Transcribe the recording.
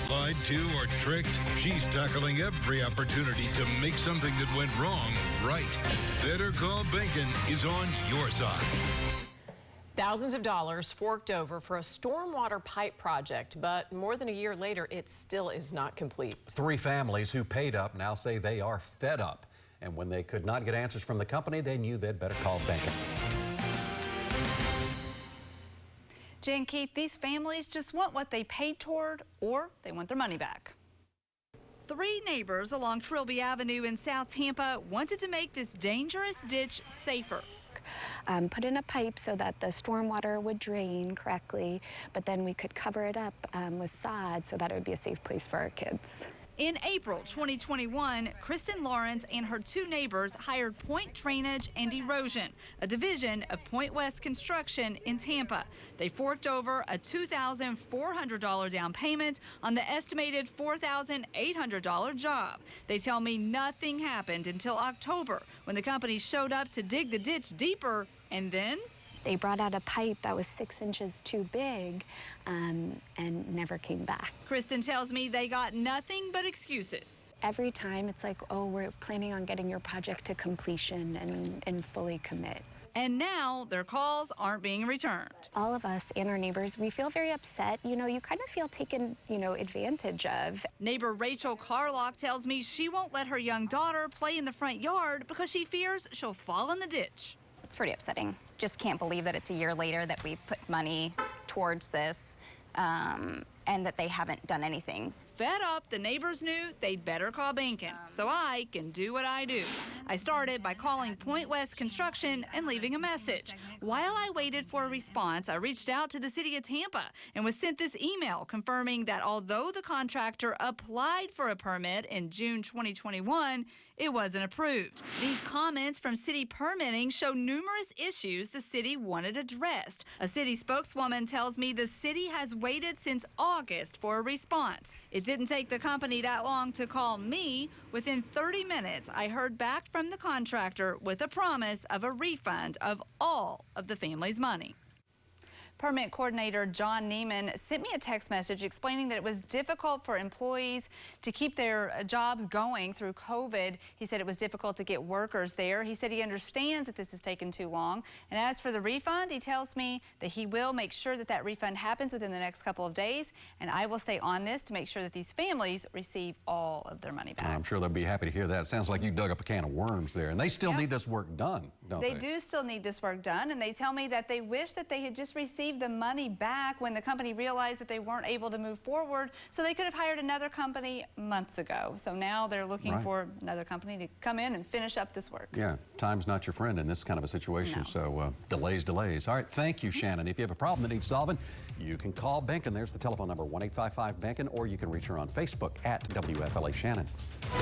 Lied to, or tricked, she's tackling every opportunity to make something that went wrong right. Better Call Bacon is on your side. Thousands of dollars forked over for a stormwater pipe project, but more than a year later, it still is not complete. 3 families who paid up now say they are fed up. And when they could not get answers from the company, they knew they'd better call Bacon. Jen, Keith, these families just want what they paid toward, or they want their money back. 3 neighbors along Trilby Avenue in South Tampa wanted to make this dangerous ditch safer. Put in a pipe so that the stormwater would drain correctly, but then we could cover it up with sod so that it would be a safe place for our kids. In April 2021, Kristen Lawrence and her 2 neighbors hired Point Drainage and Erosion, a division of Point West Construction in Tampa. They forked over a $2,400 down payment on the estimated $4,800 job. They tell me nothing happened until October, when the company showed up to dig the ditch deeper, and then they brought out a pipe that was 6 inches too big and never came back. Kristen tells me they got nothing but excuses. Every time it's like, oh, we're planning on getting your project to completion and fully commit. And now their calls aren't being returned. All of us and our neighbors, we feel very upset. You know, you kind of feel taken, advantage of. Neighbor Rachel Carlock tells me she won't let her young daughter play in the front yard because she fears she'll fall in the ditch. It's pretty upsetting. Just can't believe that it's a year later that we put money towards this and that they haven't done anything. Fed up, the neighbors knew they'd better call Bacon so I can do what I do. I started by calling Point West Construction and leaving a message. While I waited for a response, I reached out to the city of Tampa and was sent this email confirming that although the contractor applied for a permit in June 2021, it wasn't approved. These comments from city permitting show numerous issues the city wanted addressed. A city spokeswoman tells me the city has waited since August for a response. It didn't take the company that long to call me. Within 30 minutes, I heard back from the contractor with a promise of a refund of all of the family's money. Permit coordinator John Neiman sent me a text message explaining that it was difficult for employees to keep their jobs going through COVID. He said it was difficult to get workers there. He said he understands that this has taken too long. And as for the refund, he tells me that he will make sure that that refund happens within the next couple of days. And I will stay on this to make sure that these families receive all of their money back. I'm sure they'll be happy to hear that. It sounds like you dug up a can of worms there. And they still need this work done, don't they? They do still need this work done. And they tell me that they wish that they had just received the money back when the company realized that they weren't able to move forward, so they could have hired another company months ago. So now they're looking for another company to come in and finish up this work. Yeah, time's not your friend in this kind of a situation, so delays. All right, thank you, Shannon. If you have a problem that needs solving, you can call Bacon. There's the telephone number, 1-855-BACON, or you can reach her on Facebook at WFLA Shannon.